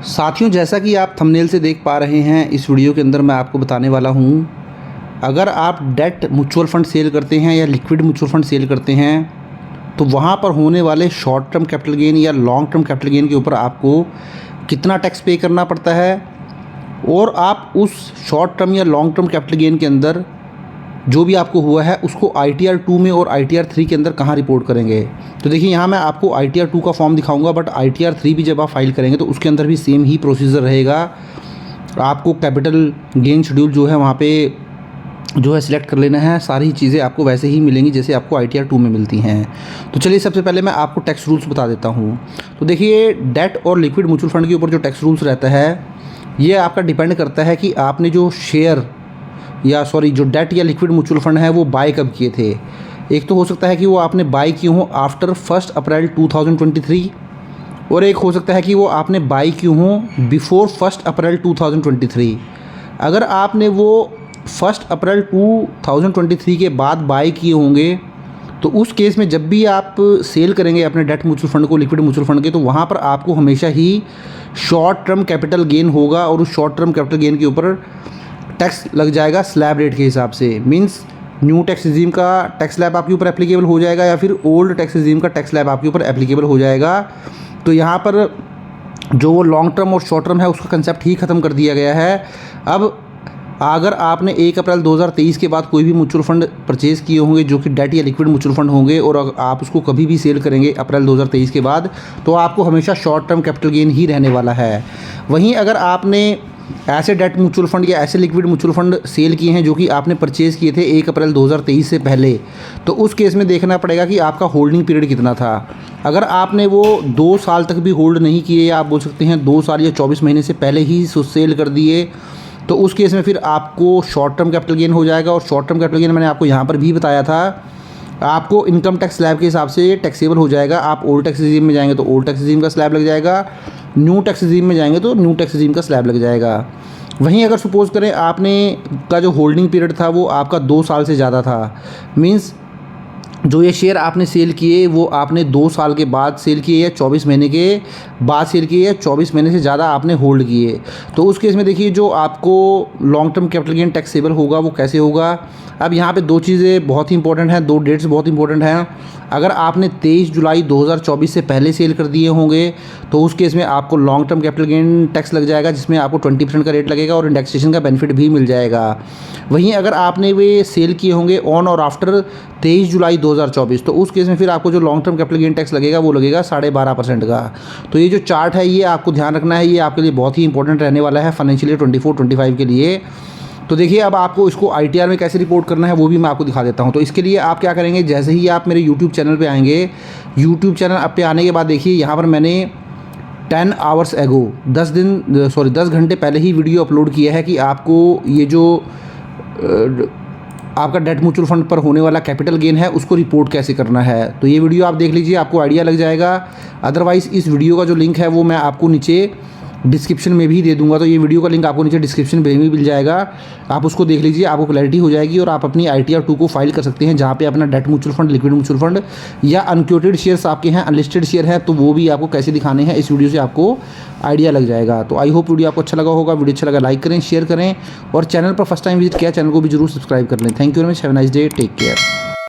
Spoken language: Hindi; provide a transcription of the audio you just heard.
साथियों, जैसा कि आप थंबनेल से देख पा रहे हैं, इस वीडियो के अंदर मैं आपको बताने वाला हूं, अगर आप डेट म्यूचुअल फंड सेल करते हैं या लिक्विड म्यूचुअल फंड सेल करते हैं तो वहां पर होने वाले शॉर्ट टर्म कैपिटल गेन या लॉन्ग टर्म कैपिटल गेन के ऊपर आपको कितना टैक्स पे करना पड़ता है और आप उस शॉर्ट टर्म या लॉन्ग टर्म कैपिटल गेन के अंदर जो भी आपको हुआ है उसको ITR 2 में और ITR 3 के अंदर कहाँ रिपोर्ट करेंगे। तो देखिए, यहाँ मैं आपको ITR 2 का फॉर्म दिखाऊंगा, बट ITR 3 भी जब आप फाइल करेंगे तो उसके अंदर भी सेम ही प्रोसीजर रहेगा। आपको कैपिटल गेन शेड्यूल जो है वहाँ पे जो है सिलेक्ट कर लेना है। सारी चीज़ें आपको वैसे ही मिलेंगी जैसे आपको ITR 2 में मिलती हैं। तो चलिए, सबसे पहले मैं आपको टैक्स रूल्स बता देता हूँ। तो देखिए, डेट और लिक्विड म्यूचुअल फंड के ऊपर जो टैक्स रूल्स रहता है ये आपका डिपेंड करता है कि आपने जो शेयर जो डेट या लिक्विड म्यूचुअल फंड है वो बाय कब किए थे। एक तो हो सकता है कि वो आपने बाय किए हों आफ्टर 1 अप्रैल 2023 और एक हो सकता है कि वो आपने बाय किए हों बिफोर 1 अप्रैल 2023। अगर आपने वो 1 अप्रैल 2023 के बाद बाय किए होंगे तो उस केस में जब भी आप सेल करेंगे अपने डेट म्यूचुअल फंड को लिक्विड म्यूचुअल फंड के, तो वहाँ पर आपको हमेशा ही शॉर्ट टर्म कैपिटल गेन होगा और उस शॉर्ट टर्म कैपिटल गेन के ऊपर टैक्स लग जाएगा स्लैब रेट के हिसाब से। मींस न्यू टैक्स रिजीम का टैक्स स्लैब आपके ऊपर एप्लीकेबल हो जाएगा या फिर ओल्ड टैक्स रिजीम का टैक्स स्लैब आपके ऊपर एप्लीकेबल हो जाएगा। तो यहाँ पर जो वो लॉन्ग टर्म और शॉर्ट टर्म है उसका कंसेप्ट ही ख़त्म कर दिया गया है। अब अगर आपने 1 अप्रैल 2023 के बाद कोई भी म्यूचुअल फंड परचेज़ किए होंगे जो कि डेट या लिक्विड म्यूचुअल फंड होंगे और अगर आप उसको कभी भी सेल करेंगे अप्रैल 2023 के बाद, तो आपको हमेशा शॉर्ट टर्म कैपिटल गेन ही रहने वाला है। वहीं अगर आपने ऐसे डेट म्यूचुअल फंड या ऐसे लिक्विड म्यूचुअल फंड सेल किए हैं जो कि आपने परचेज़ किए थे 1 अप्रैल 2023 से पहले, तो उस केस में देखना पड़ेगा कि आपका होल्डिंग पीरियड कितना था। अगर आपने वो 2 साल तक भी होल्ड नहीं किए या आप बोल सकते हैं 2 साल या 24 महीने से पहले ही सेल कर दिए, तो उस केस में फिर आपको शॉर्ट टर्म कैपिटल गेन हो जाएगा। और शॉर्ट टर्म कैपिटल गेन मैंने आपको यहाँ पर भी बताया था, आपको इनकम टैक्स स्लैब के हिसाब से टैक्सेबल हो जाएगा। आप ओल्ड टैक्स रिजीम में जाएंगे तो ओल्ड टैक्स रिजीम का स्लैब लग जाएगा, न्यू टैक्स रिजीम में जाएंगे तो न्यू टैक्स रिजीम का स्लैब लग जाएगा। वहीं अगर सपोज़ करें आपने का जो होल्डिंग पीरियड था वो आपका 2 साल से ज़्यादा था, मींस जो ये शेयर आपने सेल किए वो आपने 2 साल के बाद सेल किए या 24 महीने के बाद सेल किए या 24 महीने से ज़्यादा आपने होल्ड किए, तो उस केस में देखिए जो आपको long term capital gain taxable होगा वो कैसे होगा। अब यहाँ पे 2 चीज़ें बहुत ही इंपॉर्टेंट हैं, 2 डेट्स बहुत इंपॉर्टेंट हैं। अगर आपने 23 जुलाई 2024 से पहले सेल कर दिए होंगे तो उस केस में आपको long term capital gain tax लग जाएगा जिसमें आपको 20% का रेट लगेगा और इंडेक्सेशन का बेनिफिट भी मिल जाएगा। वहीं अगर आपने वे सेल किए होंगे ऑन और आफ्टर 23 जुलाई 2024, तो उस केस में फिर आपको जो long term capital gain tax लगेगा वो लगेगा 12.5% का। तो ये जो चार्ट है ये आपको ध्यान रखना है, ये आपके लिए बहुत ही इंपॉर्टेंट रहने वाला है फाइनेंशियल ईयर 24-25 के लिए। तो देखिए, अब आपको इसको ITR में कैसे रिपोर्ट करना है वो भी मैं आपको दिखा देता हूँ। तो इसके लिए आप क्या करेंगे, जैसे ही आप मेरे YouTube चैनल पे आएंगे, YouTube चैनल पे आने के बाद देखिए यहाँ पर मैंने 10 आवर्स एगो 10 घंटे पहले ही वीडियो अपलोड किया है कि आपको ये जो आपका डेट म्यूचुअल फंड पर होने वाला कैपिटल गेन है उसको रिपोर्ट कैसे करना है। तो ये वीडियो आप देख लीजिए, आपको आइडिया लग जाएगा। अदरवाइज़ इस वीडियो का जो लिंक है वो मैं आपको नीचे डिस्क्रिप्शन में भी दे दूंगा। तो ये वीडियो का लिंक आपको नीचे डिस्क्रिप्शन में भी मिल जाएगा, आप उसको देख लीजिए, आपको क्लैरिटी हो जाएगी और आप अपनी ITR 2 को फाइल कर सकते हैं जहाँ पे अपना debt mutual fund, liquid mutual fund या अनक्योटेड शेयर्स आपके हैं, अनलिस्टेड शेयर है, तो वो भी आपको कैसे दिखाने हैं इस वीडियो से आपको आइडिया लग जाएगा। तो आई होप वीडियो आपको अच्छा लगा होगा। वीडियो अच्छा लगा लाइक करें, शेयर करें और चैनल पर फर्स्ट टाइम विजिट किया चैनल को भी जरूर सब्सक्राइब कर लें। Thank you very much, have a nice day, take care.